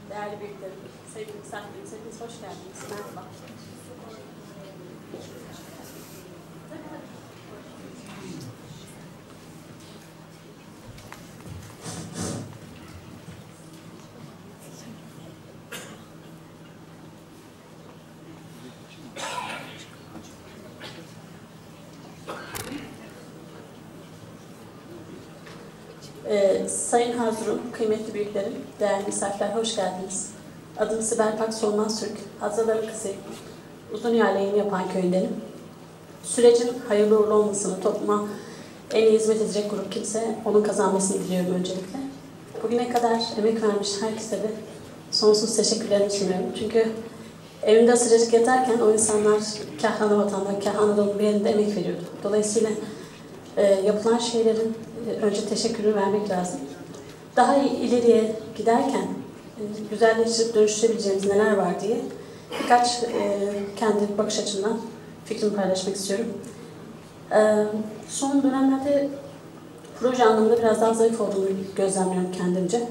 değerli büyüklerim, sevgili misafirlerimiz, hepiniz hoş geldiniz. Merhaba. Sayın Hazırım, kıymetli büyüklerim, değerli misafirler, hoş geldiniz. Adım Sibel Pak Solmaz Türk, Hazırların kızıyım. Uzun yayın yapan köyündenim. Sürecin hayırlı uğurlu olmasını, topluma en iyi hizmet edecek grup kimse, onun kazanmasını diliyorum öncelikle. Bugüne kadar emek vermiş herkese de sonsuz teşekkürlerimi sunuyorum. Çünkü evimde sıcacık yatarken o insanlar kah ana vatanda, kah Anadolu'nun bir yerinde emek veriyordu. Dolayısıyla yapılan şeylerin önce teşekkürünü vermek lazım. Daha ileriye giderken güzelleştirip dönüştürebileceğimiz neler var diye birkaç kendi bakış açımdan fikrimi paylaşmak istiyorum. Son dönemlerde proje anlamında biraz daha zayıf olduğunu gözlemliyorum kendimce.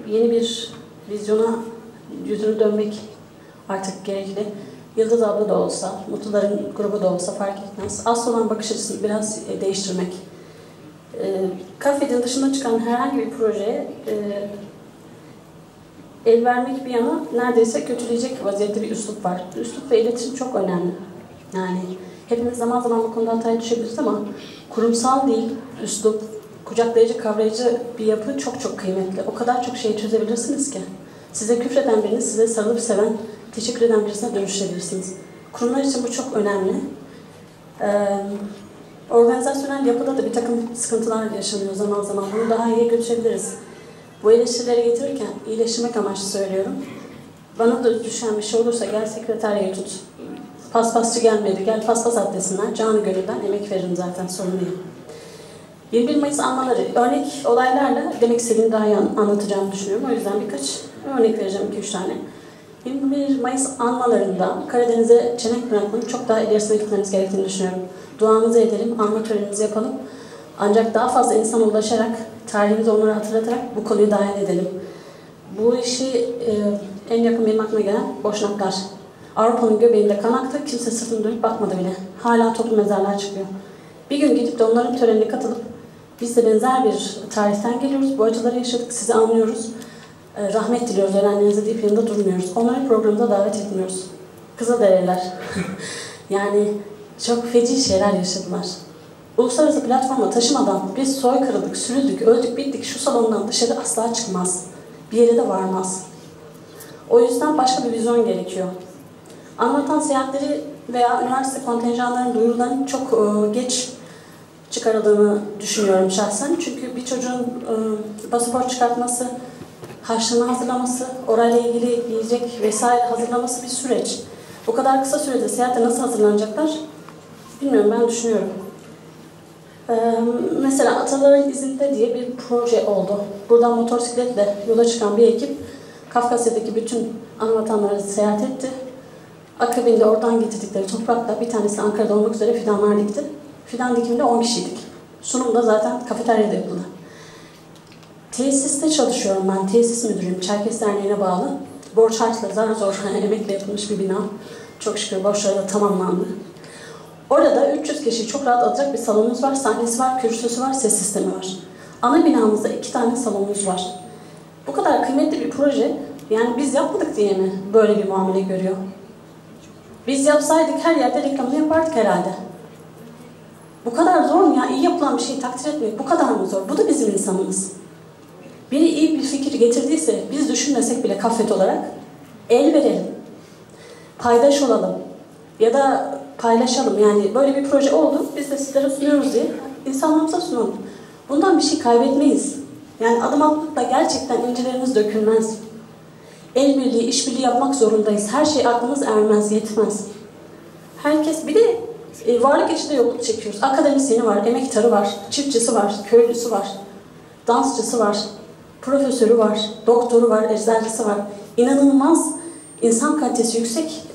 Yeni bir vizyona yüzünü dönmek artık gerekli. Yıldız abla da olsa, Mutluların grubu da olsa fark etmez. Asıl olan bakış açısını biraz değiştirmek. Kafe'nin dışında çıkan herhangi bir projeye el vermek bir yana neredeyse kötüleyecek vaziyette bir üslup var. Üslup ve iletişim çok önemli. Yani hepimiz zaman zaman bu konuda hataya düşebiliriz ama kurumsal değil, üslup, kucaklayıcı, kavrayıcı bir yapı çok çok kıymetli. O kadar çok şey çözebilirsiniz ki. Size küfreden birini, size sarılıp seven, teşekkür eden birisine dönüştürebilirsiniz. Kurumlar için bu çok önemli. Organizasyonel yapıda da bir takım sıkıntılar yaşanıyor zaman zaman. Bunu daha iyiye götürebiliriz. Bu eleştirileri getirirken iyileştirmek amaçlı söylüyorum. Bana da düşen bir şey olursa gel sekreteriye tut. Paspasçı gelmedi, gel paspas at desinler. Canı gönülden emek veririm zaten, sorun değil. 21 Mayıs anmaları, örnek olaylarla demek istediğimi daha iyi anlatacağımı düşünüyorum. O yüzden birkaç örnek vereceğim, 2-3 tane. 21 Mayıs anmalarında Karadeniz'e çenek bırakmanın çok daha ilerisine gitmemiz gerektiğini düşünüyorum. Duamızı edelim, anma törenimizi yapalım. Ancak daha fazla insana ulaşarak, tarihimizi onlara hatırlatarak bu konuyu dahil edelim. Bu işi en yakın benim aklıma gelen Boşnaklar. Avrupa'nın göbeğinde kan aktı, kimse sırtını dönüp bakmadı bile. Hala toplu mezarlar çıkıyor. Bir gün gidip de onların törenine katılıp, biz de benzer bir tarihten geliyoruz, bu acıları yaşadık, sizi anlıyoruz. Rahmet diliyoruz öğrenlerinize deyip yanında durmuyoruz. Onları programda davet etmiyoruz. Kızılderililer. Yani çok feci şeyler yaşadılar. Uluslararası platforma taşımadan biz soykırıldık, sürüldük, öldük, bittik, şu salondan dışarı asla çıkmaz. Bir yere de varmaz. O yüzden başka bir vizyon gerekiyor. Anlatan seyahatleri veya üniversite kontenjanlarının duyurularının çok geç çıkarıldığını düşünüyorum şahsen. Çünkü bir çocuğun pasaport çıkartması, harçlığını hazırlaması, orayla ilgili yiyecek vesaire hazırlaması bir süreç. Bu kadar kısa sürede seyahate nasıl hazırlanacaklar bilmiyorum, ben düşünüyorum. Mesela Ataların İzinde diye bir proje oldu. Buradan motosikletle yola çıkan bir ekip Kafkasya'daki bütün anavatanlara seyahat etti. Akabinde oradan getirdikleri toprakla bir tanesi Ankara'da olmak üzere fidanlar dikti. Fidan dikiminde 10 kişiydik. Sunum da zaten kafeteryada yapıldı. Tesiste çalışıyorum ben, tesis müdürüyüm. Çerkes Derneği'ne bağlı. Borç harçla zar zor emekle yapılmış bir bina. Çok şükür borçları da tamamlandı. Orada 300 kişiyi çok rahat alacak bir salonumuz var, sahnesi var, kürsüsü var, ses sistemi var. Ana binamızda 2 tane salonumuz var. Bu kadar kıymetli bir proje, yani biz yapmadık diye mi böyle bir muamele görüyor? Biz yapsaydık her yerde reklamını yapardık herhalde. Bu kadar zor mu ya? İyi yapılan bir şeyi takdir etmek bu kadar mı zor? Bu da bizim insanımız. Biri iyi bir fikir getirdiyse biz düşünmesek bile Kafet olarak el verelim. Paydaş olalım. Ya da paylaşalım. Yani böyle bir proje oldu, biz de sizlere sunuyoruz diye insanlarımıza sunalım. Bundan bir şey kaybetmeyiz. Yani adım atmakla gerçekten incilerimiz dökülmez. El birliği, işbirliği yapmak zorundayız. Her şey aklımız ermez, yetmez. Herkes, bir de varlık içinde yokluk çekiyoruz. Akademisyeni var, emektarı var, çiftçisi var, köylüsü var, dansçısı var, profesörü var, doktoru var, eczacısı var. İnanılmaz insan kalitesi yüksek,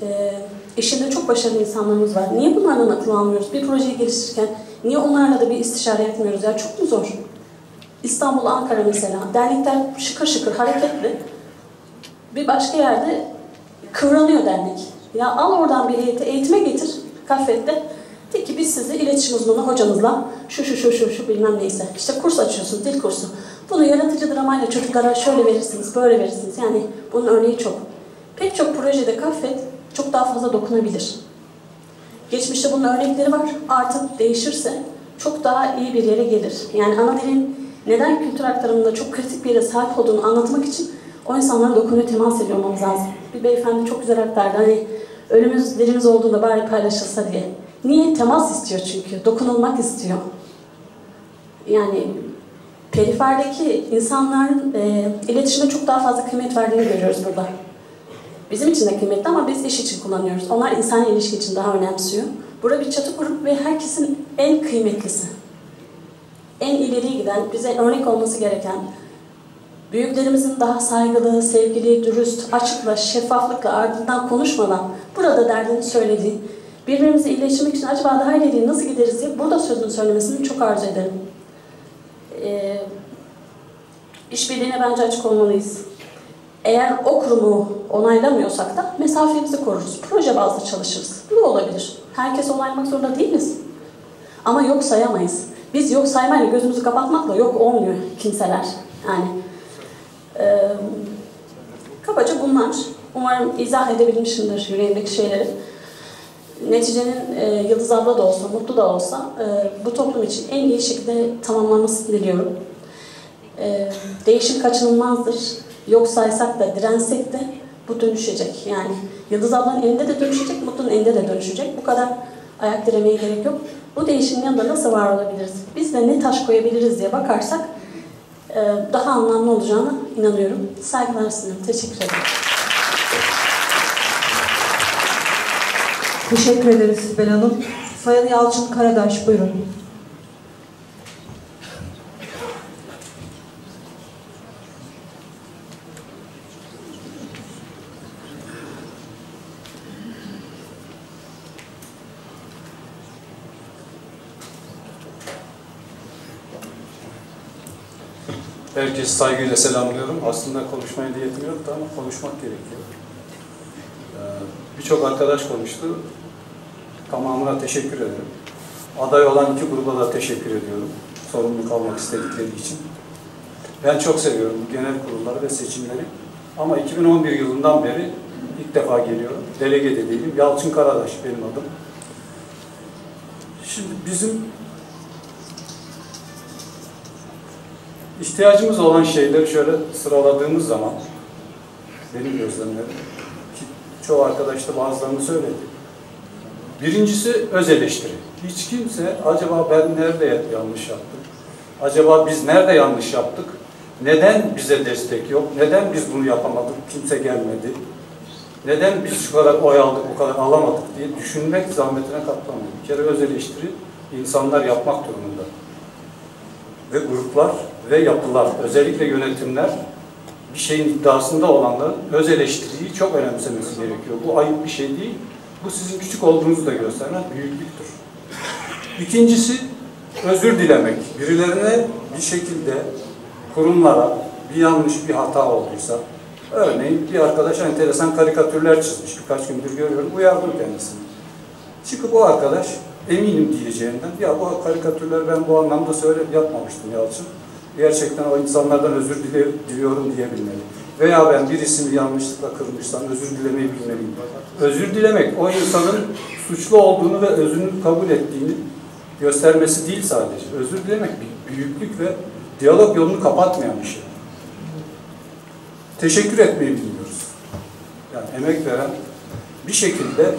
işinde çok başarılı insanlarımız var. Niye bunlardan akıl almıyoruz? Bir projeyi geliştirirken niye onlarla da bir istişare etmiyoruz? Ya çok mu zor? İstanbul, Ankara mesela. Dernekler şıkır şıkır, hareketli. Bir başka yerde kıvranıyor dernek. Ya al oradan bir heyeti, eğitime getir kafette. De ki biz sizi iletişim uzmanı hocamızla şu bilmem neyse. İşte kurs açıyorsunuz, dil kursu. Bunu yaratıcı dramayla çocuklara şöyle verirsiniz, böyle verirsiniz. Yani bunun örneği çok. Pek çok projede kafet çok daha fazla dokunabilir. Geçmişte bunun örnekleri var. Artık değişirse çok daha iyi bir yere gelir. Yani ana dilin neden kültür aktarımında çok kritik bir yere sahip olduğunu anlatmak için o insanlara dokunuyor, temas ediyor olmamız lazım. Bir beyefendi çok güzel aktardı. Hani ölümümüz, dilimiz olduğunda bari paylaşılsa diye. Niye? Temas istiyor çünkü. Dokunulmak istiyor. Yani periferdeki insanların iletişime çok daha fazla kıymet verdiğini görüyoruz burada. Bizim için de kıymetli ama biz iş için kullanıyoruz. Onlar insani ilişki için daha önemsiyor. Burada bir çatı kurup ve herkesin en kıymetlisi, en ileriye giden, bize örnek olması gereken, büyüklerimizin daha saygılı, sevgili, dürüst, açıkla, şeffaflıkla, ardından konuşmadan burada derdini söylediği, birbirimizi iyileştirmek için acaba daha ileriye nasıl gideriz diye burada sözünü söylemesini çok arzu ederim. İşbirliğine bence açık olmalıyız. Eğer o kurumu onaylamıyorsak da mesafemizi koruruz. Proje bazlı çalışırız. Bu olabilir. Herkes onaylamak zorunda değiliz. Ama yok sayamayız. Biz yok saymayla, gözümüzü kapatmakla yok olmuyor kimseler. Yani kabaca bunlar. Umarım izah edebilmişimdir yüreğimdeki şeyleri. Neticenin Yıldız abla da olsa, Mutlu da olsa bu toplum için en iyi şekilde tamamlanmasını diliyorum. Değişim kaçınılmazdır. Yok saysak da, dirensek de bu dönüşecek. Yani Yıldız ablanın elinde de dönüşecek, Mutlu'nun elinde de dönüşecek. Bu kadar ayak diremeye gerek yok. Bu değişimin yanında nasıl var olabiliriz? Biz de ne taş koyabiliriz diye bakarsak daha anlamlı olacağına inanıyorum. Saygılar sunuyorum. Teşekkür ederim. Teşekkür ederiz Sibel Hanım. Sayın Yalçın Karadaş, buyurun. Herkesi saygıyla selamlıyorum. Aslında konuşmaya niyetim yoktu ama konuşmak gerekiyor. Birçok arkadaş konuştu. Tamamına teşekkür ederim. Aday olan iki gruba da teşekkür ediyorum. Sorumluluk almak istedikleri için. Ben çok seviyorum bu genel kurulları ve seçimleri. Ama 2011 yılından beri ilk defa geliyorum. Delege de değilim. Yalçın Karadaş benim adım. Şimdi bizim İhtiyacımız olan şeyleri şöyle sıraladığımız zaman, benim gözlemlerim, ki çoğu arkadaş da bazılarını söyledi. Birincisi öz eleştiri. Hiç kimse acaba ben nerede yanlış yaptım? Acaba biz nerede yanlış yaptık? Neden bize destek yok? Neden biz bunu yapamadık? Kimse gelmedi. Neden biz şu kadar oy aldık, o kadar alamadık diye düşünmek zahmetine katlanıyor. Bir kere öz eleştiri insanlar yapmak durumunda. Ve gruplar ve yapılar, özellikle yönetimler bir şeyin iddiasında olanların öz eleştiriyi çok önemsemesi gerekiyor. Bu ayıp bir şey değil. Bu sizin küçük olduğunuzu da gösteren büyüklüktür. İkincisi, özür dilemek. Birilerine bir şekilde, kurumlara bir yanlış, bir hata olduysa, örneğin bir arkadaş enteresan karikatürler çizmiş. Birkaç gündür görüyorum. Uyardım kendisini. Çıkıp o arkadaş eminim diyeceğinden, ya bu karikatürleri ben bu anlamda yapmamıştım Yalçın. Gerçekten o insanlardan özür diliyorum diyebilmeli. Veya ben birisini yanlışlıkla kırmışsam özür dilemeyi bilmeliyim. Özür dilemek o insanın suçlu olduğunu ve özünü kabul ettiğini göstermesi değil sadece. Özür dilemek bir büyüklük ve diyalog yolunu kapatmayan bir şey. Teşekkür etmeyi bilmiyoruz. Yani emek veren bir şekilde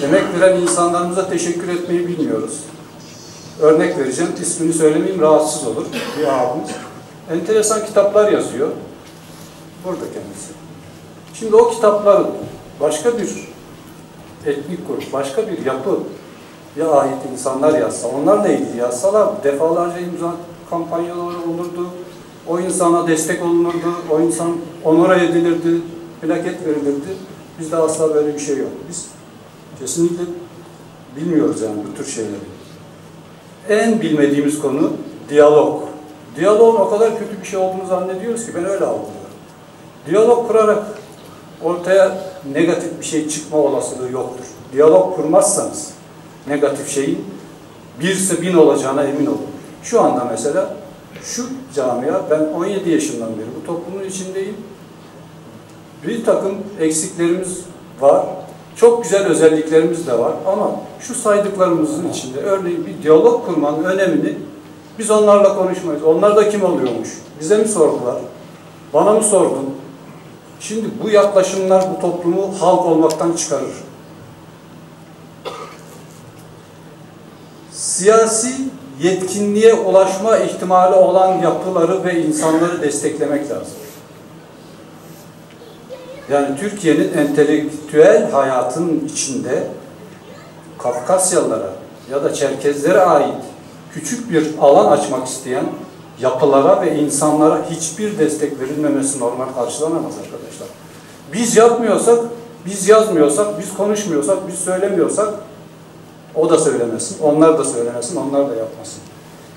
emek veren insanlarımıza teşekkür etmeyi bilmiyoruz. Örnek vereceğim, ismini söylemeyeyim, rahatsız olur bir abimiz. Enteresan kitaplar yazıyor. Burada kendisi. Şimdi o kitapların başka bir etnik grup, başka bir yapıya ait insanlar yazsa, onlarla ilgili yazsalar defalarca imza kampanyaları olurdu. O insana destek olunurdu, o insan onore edilirdi, plaket verilirdi. Bizde asla böyle bir şey yok. Biz kesinlikle bilmiyoruz yani bu tür şeyleri. En bilmediğimiz konu diyalog. Diyaloğun o kadar kötü bir şey olduğunu zannediyoruz ki ben öyle algılıyorum. Diyalog kurarak ortaya negatif bir şey çıkma olasılığı yoktur. Diyalog kurmazsanız negatif şeyin 1'se 1000 olacağına emin olun. Şu anda mesela şu camia, ben 17 yaşından beri bu toplumun içindeyim. Bir takım eksiklerimiz var. Çok güzel özelliklerimiz de var ama şu saydıklarımızın içinde örneğin bir diyalog kurmanın önemini biz onlarla konuşmayız. Onlar da kim oluyormuş? Bize mi sordular? Bana mı sordun? Şimdi bu yaklaşımlar bu toplumu halk olmaktan çıkarır. Siyasi yetkinliğe ulaşma ihtimali olan yapıları ve insanları desteklemek lazım. Yani Türkiye'nin entelektüel hayatının içinde Kafkasyalılara ya da Çerkezlere ait küçük bir alan açmak isteyen yapılara ve insanlara hiçbir destek verilmemesi normal karşılanamaz arkadaşlar. Biz yapmıyorsak, biz yazmıyorsak, biz konuşmuyorsak, biz söylemiyorsak o da söylemesin, onlar da söylemesin, onlar da yapmasın.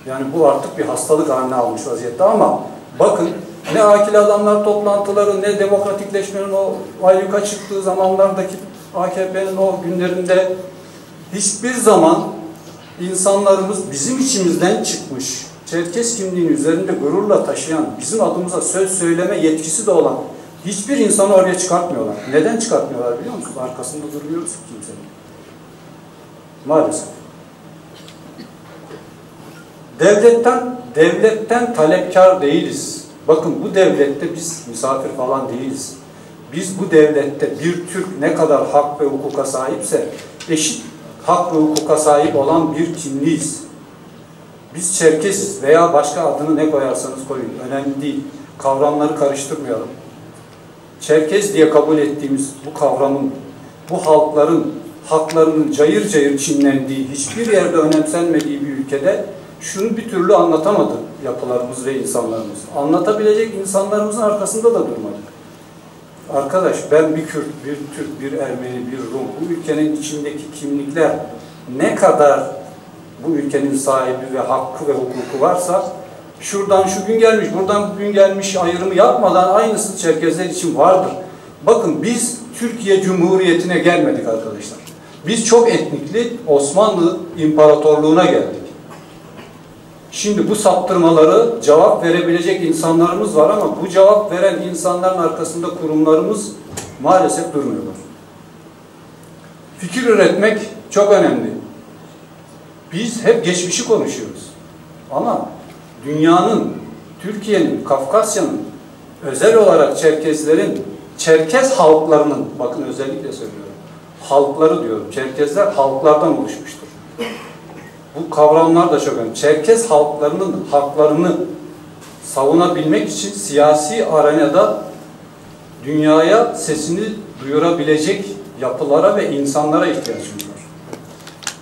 Yani bu artık bir hastalık haline almış vaziyette ama bakın ne akil adamlar toplantıları, ne demokratikleşmenin o ayyuka çıktığı zamanlardaki AKP'nin o günlerinde hiçbir zaman insanlarımız bizim içimizden çıkmış, Çerkes kimliğini üzerinde gururla taşıyan, bizim adımıza söz söyleme yetkisi de olan hiçbir insanı oraya çıkartmıyorlar. Neden çıkartmıyorlar biliyor musunuz? Arkasında durmuyoruz kimsenin. Maalesef. Devletten talepkar değiliz. Bakın bu devlette biz misafir falan değiliz. Biz bu devlette bir Türk ne kadar hak ve hukuka sahipse eşit hak ve hukuka sahip olan bir kimliğiz. Biz Çerkesiz veya başka adını ne koyarsanız koyun. Önemli değil. Kavramları karıştırmayalım. Çerkez diye kabul ettiğimiz bu kavramın, bu halkların haklarının cayır cayır çiğnendiği, hiçbir yerde önemsenmediği bir ülkede şunu bir türlü anlatamadı yapılarımız ve insanlarımız. Anlatabilecek insanlarımızın arkasında da durmadık. Arkadaş ben bir Kürt, bir Türk, bir Ermeni, bir Rum, bu ülkenin içindeki kimlikler ne kadar bu ülkenin sahibi ve hakkı ve hukuku varsa şuradan şu gün gelmiş, buradan bugün gelmiş ayrımı yapmadan aynısı Çerkezler için vardır. Bakın biz Türkiye Cumhuriyeti'ne gelmedik arkadaşlar. Biz çok etnikli Osmanlı İmparatorluğu'na geldik. Şimdi bu saptırmaları cevap verebilecek insanlarımız var ama bu cevap veren insanların arkasında kurumlarımız maalesef durmuyorlar. Fikir üretmek çok önemli. Biz hep geçmişi konuşuyoruz. Ama dünyanın, Türkiye'nin, Kafkasya'nın, özel olarak Çerkezlerin, Çerkez halklarının, bakın özellikle söylüyorum, halkları diyorum, Çerkezler halklardan oluşmuştur. Bu kavramlar da çok önemli. Çerkez halklarının haklarını savunabilmek için siyasi arenada dünyaya sesini duyurabilecek yapılara ve insanlara ihtiyacımız var.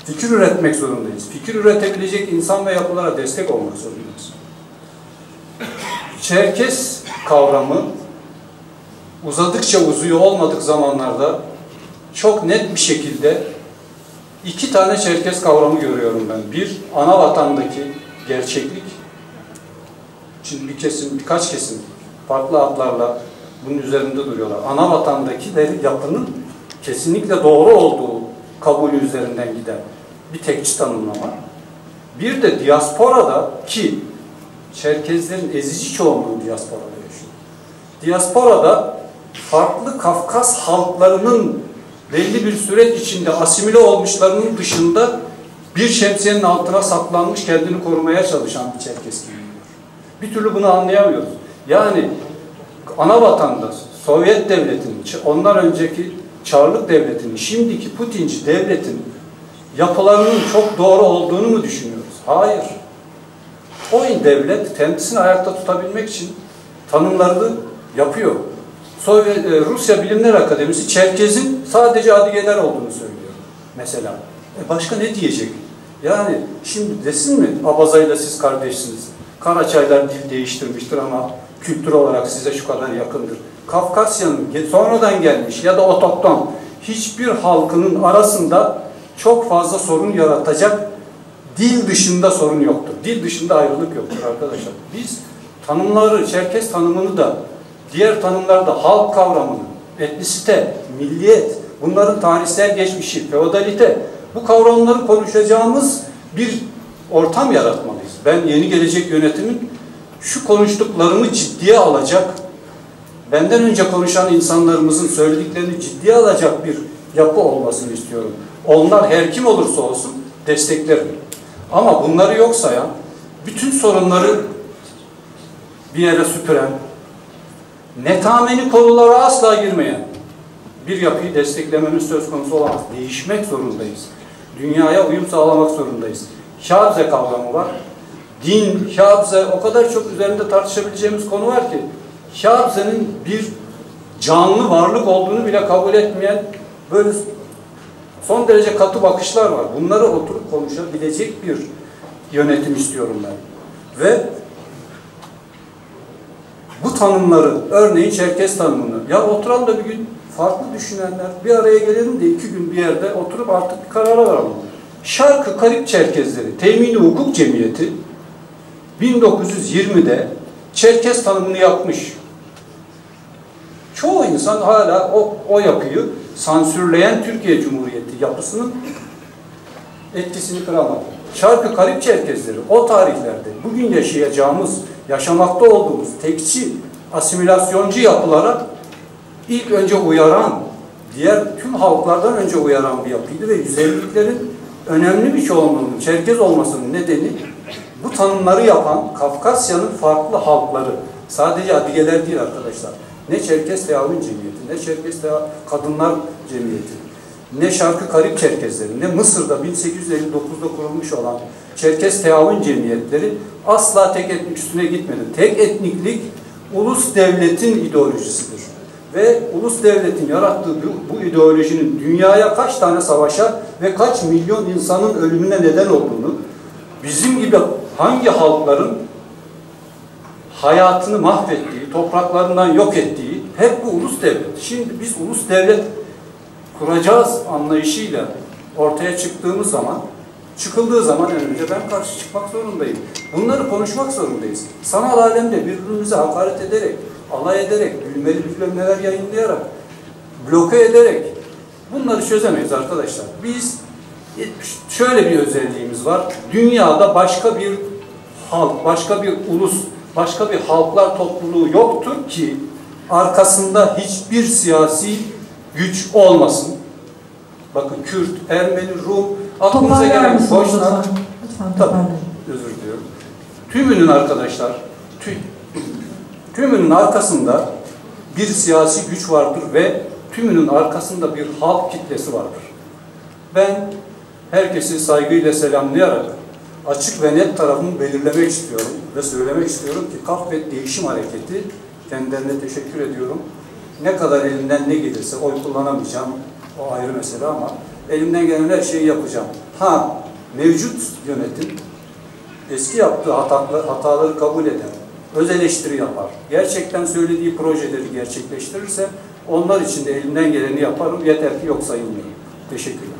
Fikir üretmek zorundayız. Fikir üretebilecek insan ve yapılara destek olmak zorundayız. Çerkez kavramı uzadıkça uzuyor olmadık zamanlarda çok net bir şekilde iki tane Çerkez kavramı görüyorum ben. Bir, ana vatandaki gerçeklik. Şimdi birkaç kesim farklı adlarla bunun üzerinde duruyorlar. Ana vatandaki yapının kesinlikle doğru olduğu kabulü üzerinden giden bir tekçi tanımlama. Bir de diasporada ki Çerkezlerin ezici çoğunluğu diasporada yaşıyor. Diasporada farklı Kafkas halklarının belli bir süreç içinde asimile olmuşlarının dışında bir şemsiyenin altına saklanmış kendini korumaya çalışan bir Çerkes gibi. Bir türlü bunu anlayamıyoruz. Yani ana vatanda Sovyet devletinin, ondan önceki Çarlık devletinin, şimdiki Putinci devletin yapılarının çok doğru olduğunu mu düşünüyoruz? Hayır. O devlet kendisini ayakta tutabilmek için tanımlarını yapıyor. Rusya Bilimler Akademisi Çerkez'in sadece Adigeler olduğunu söylüyor mesela. Başka ne diyecek? Yani şimdi desin mi Abazay'la siz kardeşsiniz? Karaçaylar dil değiştirmiştir ama kültür olarak size şu kadar yakındır. Kafkasya'nın sonradan gelmiş ya da otokton hiçbir halkının arasında çok fazla sorun yaratacak dil dışında sorun yoktur. Dil dışında ayrılık yoktur arkadaşlar. Biz tanımları, Çerkes tanımını da, diğer tanımlarda halk kavramını, etnisite, milliyet, bunların tarihsel geçmişi, feodalite, bu kavramları konuşacağımız bir ortam yaratmalıyız. Ben Yeni Gelecek Yönetimin şu konuştuklarımı ciddiye alacak, benden önce konuşan insanlarımızın söylediklerini ciddiye alacak bir yapı olmasını istiyorum. Onlar her kim olursa olsun desteklerim. Ama bunları yok sayan, bütün sorunları bir yere süpüren, netameni konulara asla girmeyen bir yapıyı desteklememiz söz konusu olamaz. Değişmek zorundayız. Dünyaya uyum sağlamak zorundayız. Şabze kavramı var. Din, şabze, o kadar çok üzerinde tartışabileceğimiz konu var ki şabzenin bir canlı varlık olduğunu bile kabul etmeyen böyle son derece katı bakışlar var. Bunları oturup konuşabilecek bir yönetim istiyorum ben. Ve bu tanımları, örneğin Çerkes tanımını, ya oturalım da bir gün farklı düşünenler bir araya gelelim de 2 gün bir yerde oturup artık bir karara varalım. Şarkı Karip Çerkezleri Temini Hukuk Cemiyeti 1920'de Çerkes tanımını yapmış. Çoğu insan hala o yapıyı sansürleyen Türkiye Cumhuriyeti yapısının etkisini kıramadı. Şarkı Karip Çerkezleri o tarihlerde bugün yaşayacağımız, yaşamakta olduğumuz tekçi, asimilasyoncu yapılara ilk önce uyaran, diğer tüm halklardan önce uyaran bir yapıydı ve 150'liklerin önemli bir çoğunluğunun Çerkez olmasının nedeni bu tanımları yapan Kafkasya'nın farklı halkları, sadece Adigeler değil arkadaşlar, ne Çerkes Teavün Cemiyeti, ne Çerkes Kadınlar Cemiyeti, ne Şarkı Karip Çerkezleri, ne Mısır'da 1859'da kurulmuş olan Çerkes Teavün Cemiyetleri asla tek etnik üstüne gitmedi. Tek etniklik ulus devletin ideolojisidir. Ve ulus devletin yarattığı bu ideolojinin dünyaya kaç tane savaşa ve kaç milyon insanın ölümüne neden olduğunu, bizim gibi hangi halkların hayatını mahvettiği, topraklarından yok ettiği hep bu ulus devlet. Şimdi biz ulus devlet kuracağız anlayışıyla ortaya çıktığımız zaman, çıkıldığı zaman önce ben karşı çıkmak zorundayım. Bunları konuşmak zorundayız. Sanal alemde birbirimize hakaret ederek, alay ederek, gülmeli bilmemler yayınlayarak, bloke ederek bunları çözemeyiz arkadaşlar. Biz şöyle bir özelliğimiz var. Dünyada başka bir halk, başka bir ulus, başka bir halklar topluluğu yoktur ki arkasında hiçbir siyasi güç olmasın. Bakın Kürt, Ermeni, Rum, aklımıza gelen Boşnak, tabii, özür diliyorum. Tümünün arkadaşlar, tümünün arkasında bir siyasi güç vardır ve tümünün arkasında bir halk kitlesi vardır. Ben herkesi saygıyla selamlayarak açık ve net tarafımı belirlemek istiyorum ve söylemek istiyorum ki Kaf ve Değişim Hareketi, kendilerine teşekkür ediyorum. Ne kadar elimden ne gelirse, oy kullanamayacağım, o ayrı mesele ama elimden gelen her şeyi yapacağım. Mevcut yönetim eski yaptığı hataları kabul eder, öz eleştiri yapar. Gerçekten söylediği projeleri gerçekleştirirse onlar için de elimden geleni yaparım. Yeter ki yok sayılmayayım. Teşekkürler.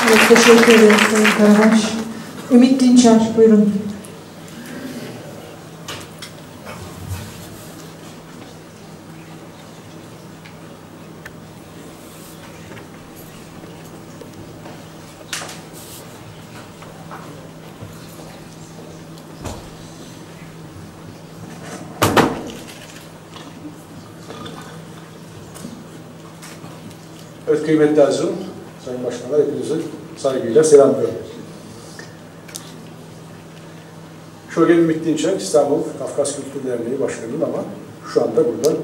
Evet, teşekkür ederim Sayın Karabaş. Ümit Dinçer, buyurun. Evet, kıymetli Azim, Sayın Başkanlar, hepinizi saygıyla selamlıyorum. Şöyle Ümit Dinçer, İstanbul Kafkas Kültür Derneği Başkanıyım ama şu anda burada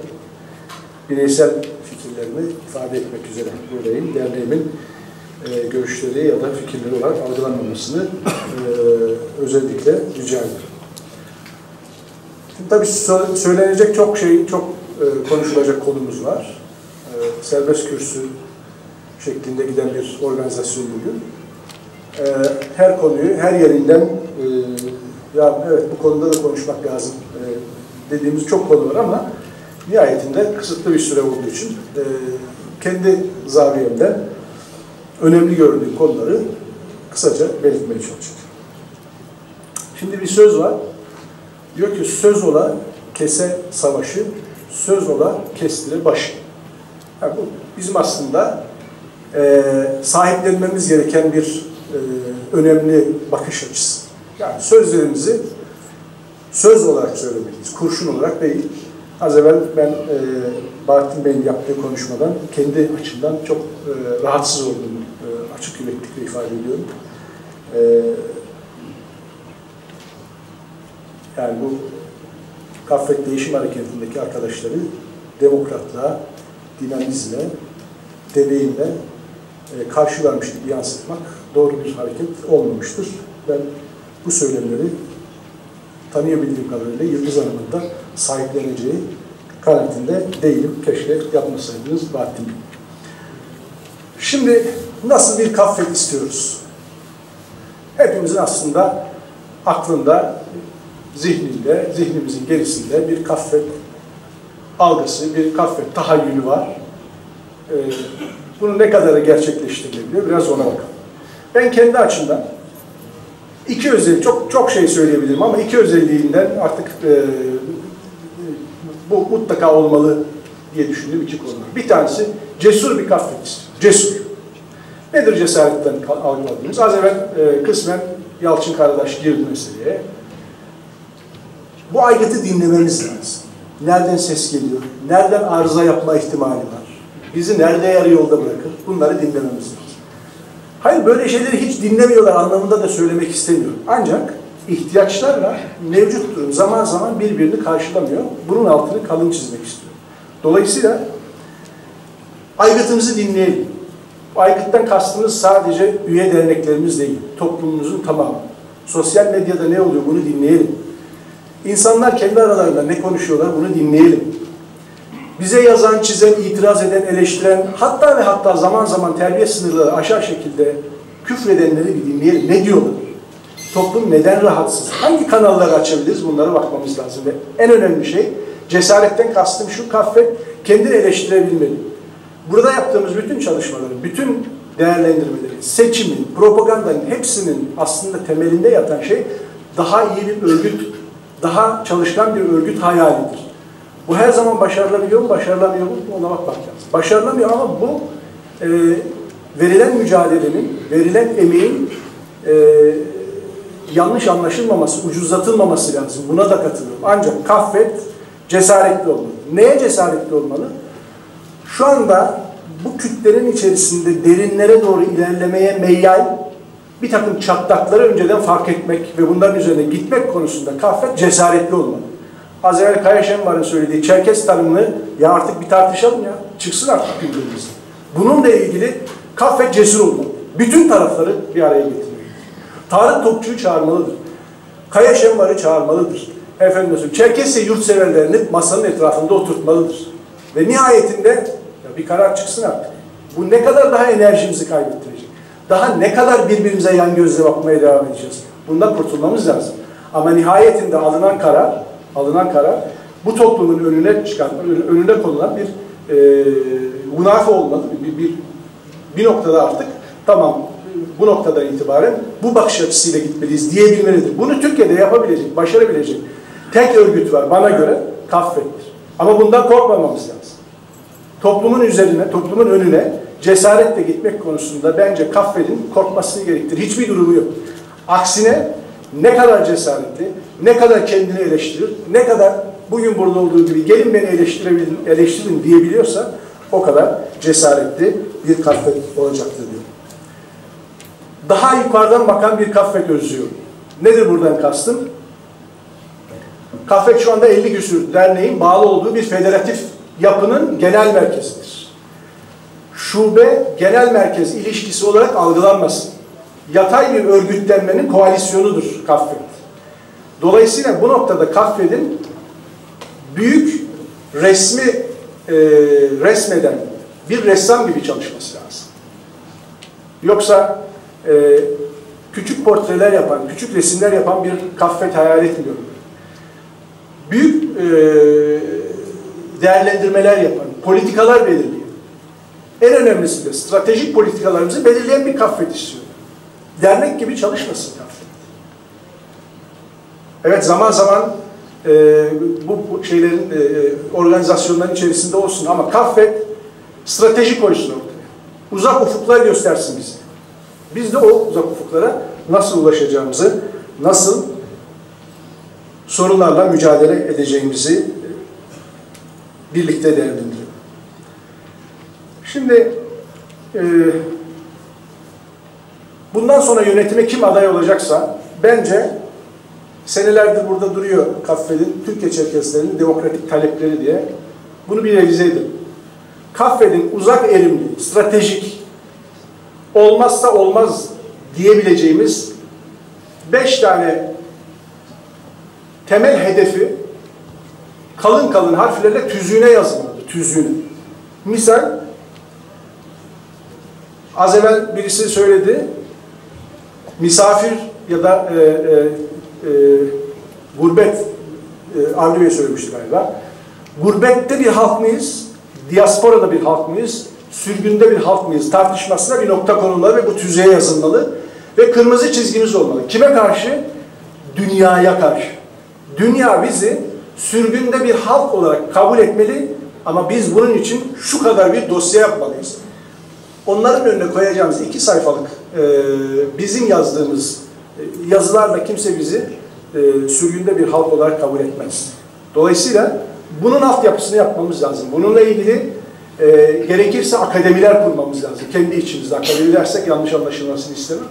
bireysel fikirlerimi ifade etmek üzere buradayım. Derneğimin görüşleri ya da fikirleri olarak algılanmamasını özellikle rica ederim. Şimdi tabii söylenecek çok şey, çok konuşulacak konumuz var. Serbest kürsü şeklinde giden bir organizasyon bugün. Her konuyu, her yerinden ya evet bu konuda da konuşmak lazım dediğimiz çok konu var ama nihayetinde kısıtlı bir süre olduğu için kendi zaviyemden önemli gördüğüm konuları kısaca belirtmeye çalışacağım. Şimdi bir söz var. Diyor ki söz ola kese savaşı, söz ola kestire başı. Yani bu bizim aslında sahiplenmemiz gereken bir önemli bakış açısı. Yani sözlerimizi söz olarak söylemeliyiz, kurşun olarak değil. Az evvel ben Bahattin Bey'in yaptığı konuşmadan kendi açımdan çok rahatsız olduğumu açık yüreklilikle ifade ediyorum. Yani bu Kaffet Değişim Hareketi'ndeki arkadaşları demokratlığa, dinamizme, deneyimle karşı vermiş gibi yansıtmak doğru bir hareket olmamıştır. Ben bu söylemleri tanıyabildiğim kadarıyla Yıldız Hanım'ın da sahipleneceği kanaatinde değilim. Keşke yapmasaydınız Bahattin Bey. Şimdi nasıl bir Kaffet istiyoruz? Hepimizin aslında aklında, zihninde, zihnimizin gerisinde bir Kaffet algısı, bir Kaffet tahayyülü var. Bunu ne kadarı gerçekleştirilebiliyor? Biraz ona bakalım. Ben kendi açımdan iki özellik, çok şey söyleyebilirim ama iki özelliğinden artık bu mutlaka olmalı diye düşündüğüm iki konu var. Bir tanesi cesur bir Kaffet istiyor. Cesur. Nedir cesaretten algıladığımız? Az evvel kısmen Yalçın Karadaş girdi meseleye. Bu aygıtı dinlememiz lazım. Nereden ses geliyor? Nereden arıza yapma ihtimali var? Bizi nerede yarı yolda bırakır? Bunları dinlememiz lazım. Hayır, böyle şeyleri hiç dinlemiyorlar anlamında da söylemek istemiyorum. Ancak ihtiyaçlarla mevcut durum zaman zaman birbirini karşılamıyor. Bunun altını kalın çizmek istiyorum. Dolayısıyla aygıtımızı dinleyelim. Bu aygıttan kastımız sadece üye derneklerimiz değil, toplumumuzun tamamı. Sosyal medyada ne oluyor bunu dinleyelim. İnsanlar kendi aralarında ne konuşuyorlar bunu dinleyelim. Bize yazan, çizen, itiraz eden, eleştiren, hatta ve hatta zaman zaman terbiye sınırları aşar şekilde küfredenleri bir dinleyelim. Ne diyorlar? Toplum neden rahatsız? Hangi kanalları açabiliriz? Bunlara bakmamız lazım. Ve en önemli şey, cesaretten kastım şu, Kaffet kendini eleştirebilmeli. Burada yaptığımız bütün çalışmaların, bütün değerlendirmelerin, seçimin, propagandanın hepsinin aslında temelinde yatan şey daha iyi bir örgüt, daha çalışkan bir örgüt hayalidir. Bu her zaman başarılabiliyor mu, başarılamıyor mu? Ona bakmak lazım. Başarılamıyor ama bu verilen mücadelenin, verilen emeğin yanlış anlaşılmaması, ucuzlatılmaması lazım. Buna da katılıyorum. Ancak Kaffet cesaretli olmalı. Neye cesaretli olmalı? Şu anda bu kütlenin içerisinde derinlere doğru ilerlemeye meyyal bir takım çatlakları önceden fark etmek ve bunların üzerine gitmek konusunda Kaffet cesaretli olmalı. Az evvel Kaya Şenvar'ın söylediği Çerkes tanımını ya artık bir tartışalım ya. Çıksın artık gündemimizde. Bununla ilgili Kaffet cesur olmalı. Bütün tarafları bir araya getirmelidir. Tarık Topçu'yu çağırmalıdır. Kaya Şenvar'ı çağırmalıdır. Efendim, Çerkesya yurtseverlerini masanın etrafında oturtmalıdır. Ve nihayetinde ya bir karar çıksın artık. Bu ne kadar daha enerjimizi kaybettirecek? Daha ne kadar birbirimize yan gözle bakmaya devam edeceğiz? Bundan kurtulmamız lazım. Ama nihayetinde alınan karar bu toplumun önüne konulan bir munafe olmalı. Bir noktada artık tamam bu noktadan itibaren bu bakış açısıyla gitmeliyiz diyebilmelidir. Bunu Türkiye'de yapabilecek, başarabilecek tek örgüt var bana göre Kaffet'tir. Ama bundan korkmamamız lazım. Toplumun önüne cesaretle gitmek konusunda bence Kaffet'in korkmasını gerektirir. Hiçbir durumu yok. Aksine ne kadar cesaretli, ne kadar kendini eleştirir, ne kadar bugün burada olduğu gibi gelin beni eleştirin diyebiliyorsa o kadar cesaretli bir Kaffet olacaktır diyor. Daha yukarıdan bakan bir Kaffet özlüyorum. Nedir buradan kastım? Kaffet şu anda 50 küsur derneğin bağlı olduğu bir federatif yapının genel merkezidir. Şube genel merkez ilişkisi olarak algılanmasın. Yatay bir örgütlenmenin koalisyonudur Kaffet. Dolayısıyla bu noktada Kaffet'in büyük resmeden bir ressam gibi çalışması lazım. Yoksa küçük portreler yapan, küçük resimler yapan bir Kaffet hayal etmiyorum. Büyük değerlendirmeler yapan, politikalar belirleyen, en önemlisi de stratejik politikalarımızı belirleyen bir Kaffet istiyorum. dernek gibi çalışmasın. Evet, zaman zaman bu şeylerin, organizasyonların içerisinde olsun ama Kaffet strateji koysun ortaya. Uzak ufuklar göstersin bize. Biz de o uzak ufuklara nasıl ulaşacağımızı, nasıl sorunlarla mücadele edeceğimizi birlikte değerlendirelim. Şimdi bundan sonra yönetime kim aday olacaksa bence senelerdir burada duruyor Kaffet'in, Türkiye Çerkeslerinin demokratik talepleri diye. Bunu bir revize edin. Kaffet'in uzak erimli, stratejik, olmazsa olmaz diyebileceğimiz 5 tane temel hedefi kalın kalın harflerle tüzüğüne yazılmalı. Tüzüğüne. Misal, az evvel birisi söyledi, misafir ya da gurbet, Avni Bey söylemişti galiba. Gurbette bir halk mıyız? Diasporada bir halk mıyız? Sürgünde bir halk mıyız? Tartışmasına bir nokta konulmalı ve bu tüzüğe yazılmalı. Ve kırmızı çizgimiz olmalı. Kime karşı? Dünyaya karşı. Dünya bizi sürgünde bir halk olarak kabul etmeli ama biz bunun için şu kadar bir dosya yapmalıyız. Onların önüne koyacağımız 2 sayfalık bizim yazdığımız yazılarla kimse bizi sürgünde bir halk olarak kabul etmez. Dolayısıyla bunun altyapısını yapmamız lazım. Bununla ilgili gerekirse akademiler kurmamız lazım. Kendi içimizde akademi dersek yanlış anlaşılmasını istemem.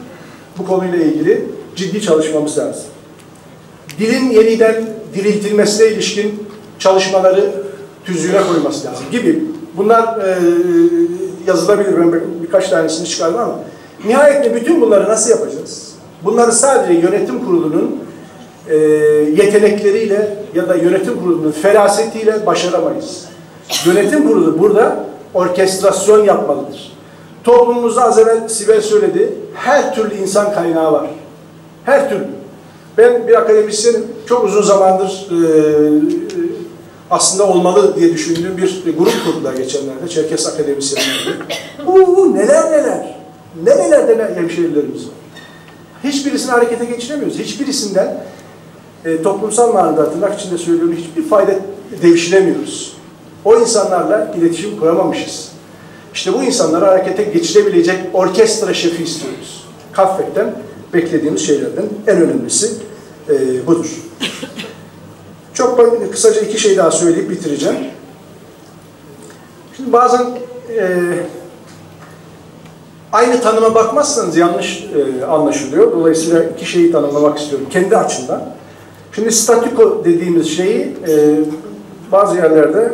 Bu konuyla ilgili ciddi çalışmamız lazım. Dilin yeniden diriltilmesine ilişkin çalışmaları tüzüğüne koyması lazım gibi. Bunlar yazılabilir. Ben birkaç tanesini çıkardım ama nihayetinde bütün bunları nasıl yapacağız? Bunları sadece yönetim kurulunun yetenekleriyle ya da yönetim kurulunun ferasetiyle başaramayız. Yönetim kurulu burada orkestrasyon yapmalıdır. Toplumumuzda az evvel Sibel söyledi, her türlü insan kaynağı var. Her türlü. Ben bir akademisyenim, çok uzun zamandır aslında olmalı diye düşündüğüm bir grup kurdular geçenlerde, Çerkes akademisyenleri. Neler neler, nerelerden hemşehrilerimiz var. Hiçbirisini harekete geçiremiyoruz. Hiçbirisinden toplumsal manada, tırnak içinde söylüyorum, hiçbir fayda devşiremiyoruz. O insanlarla iletişim kuramamışız. İşte bu insanları harekete geçirebilecek orkestra şefi istiyoruz. Kaffet'ten beklediğimiz şeylerden en önemlisi budur. Çok kısaca 2 şey daha söyleyip bitireceğim. Şimdi bazen aynı tanıma bakmazsanız yanlış anlaşılıyor. Dolayısıyla 2 şeyi tanımlamak istiyorum kendi açımdan. Şimdi statüko dediğimiz şeyi bazı yerlerde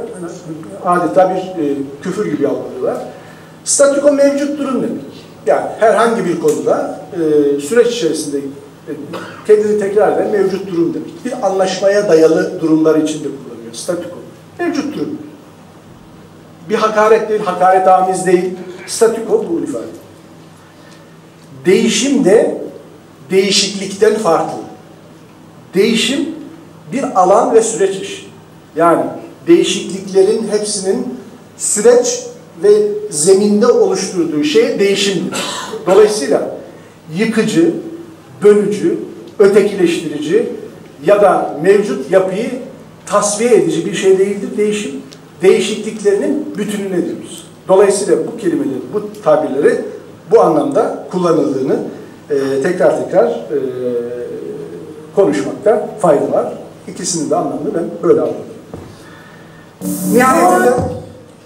adeta bir küfür gibi algılıyorlar. Statüko mevcut durum demek. Yani herhangi bir konuda süreç içerisinde kendini tekrar eden mevcut durum demek. Bir anlaşmaya dayalı durumlar içinde kullanılıyor. Statüko. Mevcut durum. Bir hakaret değil, hakaretamiz değil. Statüko bu ifade. Değişim de değişiklikten farklı. Değişim bir alan ve süreç işi. Yani değişikliklerin hepsinin süreç ve zeminde oluşturduğu şey değişimdir. Dolayısıyla yıkıcı, bölücü, ötekileştirici ya da mevcut yapıyı tasfiye edici bir şey değildir değişim. Değişikliklerinin bütününe diyoruz. Dolayısıyla bu kelimeleri, bu tabirleri bu anlamda kullanıldığını tekrar konuşmakta fayda var. İkisinin de anlamını ben böyle anladım.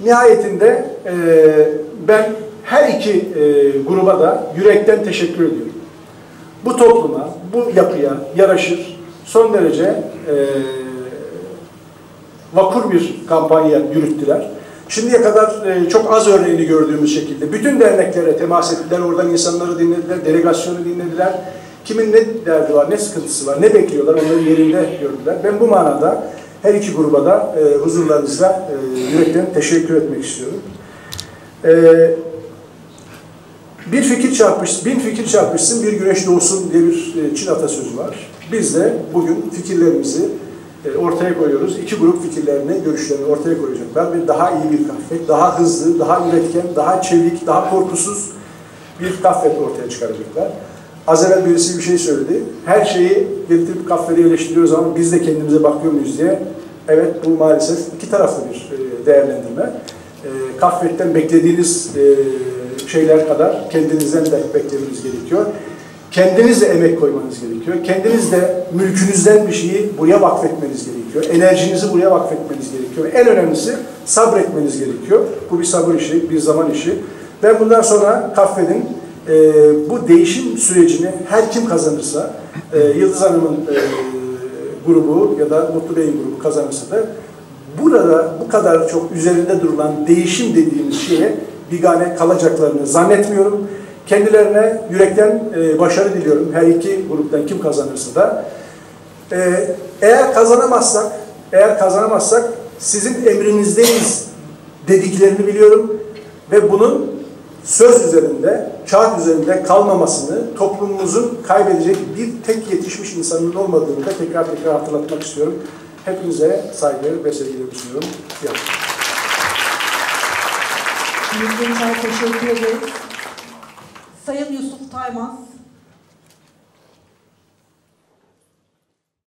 Nihayetinde ben her 2 gruba da yürekten teşekkür ediyorum. Bu topluma, bu yapıya yaraşır, son derece vakur bir kampanya yürüttüler. Şimdiye kadar çok az örneğini gördüğümüz şekilde bütün derneklere temas ettiler, oradan insanları dinlediler, delegasyonu dinlediler. Kimin ne derdi var, ne sıkıntısı var, ne bekliyorlar onları yerinde gördüler. Ben bu manada her 2 gruba da huzurlarınızda yürekten teşekkür etmek istiyorum. Bir fikir çarpışsın, 1000 fikir çarpışsın, bir güneş doğsun diye bir Çin atasözü var. Biz de bugün fikirlerimizi ortaya koyuyoruz. 2 grup fikirlerini, görüşlerini ortaya koyacaklar. Bir daha iyi bir Kaffet, daha hızlı, daha üretken, daha çevik, daha korkusuz bir Kaffet ortaya çıkaracaklar. Az evvel birisi bir şey söyledi. Her şeyi getirip kafede eleştiriyoruz ama biz de kendimize bakıyor muyuz diye. Evet, bu maalesef iki taraflı bir değerlendirme. Kahvetten beklediğiniz şeyler kadar kendinizden de beklemeniz gerekiyor. Kendiniz de emek koymanız gerekiyor. Kendiniz de mülkünüzden bir şeyi buraya vakfetmeniz gerekiyor. Enerjinizi buraya vakfetmeniz gerekiyor. En önemlisi sabretmeniz gerekiyor. Bu bir sabır işi, bir zaman işi. Ben bundan sonra kahvenin bu değişim sürecini her kim kazanırsa, Yıldız Hanım'ın grubu ya da Mutlu Bey'in grubu kazanırsa da burada bu kadar çok üzerinde durulan değişim dediğimiz şeye bigane kalacaklarını zannetmiyorum. Kendilerine yürekten başarı diliyorum. Her iki gruptan kim kazanırsa da. Eğer kazanamazsak sizin emrinizdeyiz dediklerini biliyorum ve bunun söz üzerinde, kağıt üzerinde kalmamasını, toplumumuzun kaybedecek bir tek yetişmiş insanın olmadığını da tekrar hatırlatmak istiyorum. Hepinize saygı ve sevgilerimi sunuyorum. Ümit Dinçer teşekkür ederiz. Sayın Yusuf Taymaz.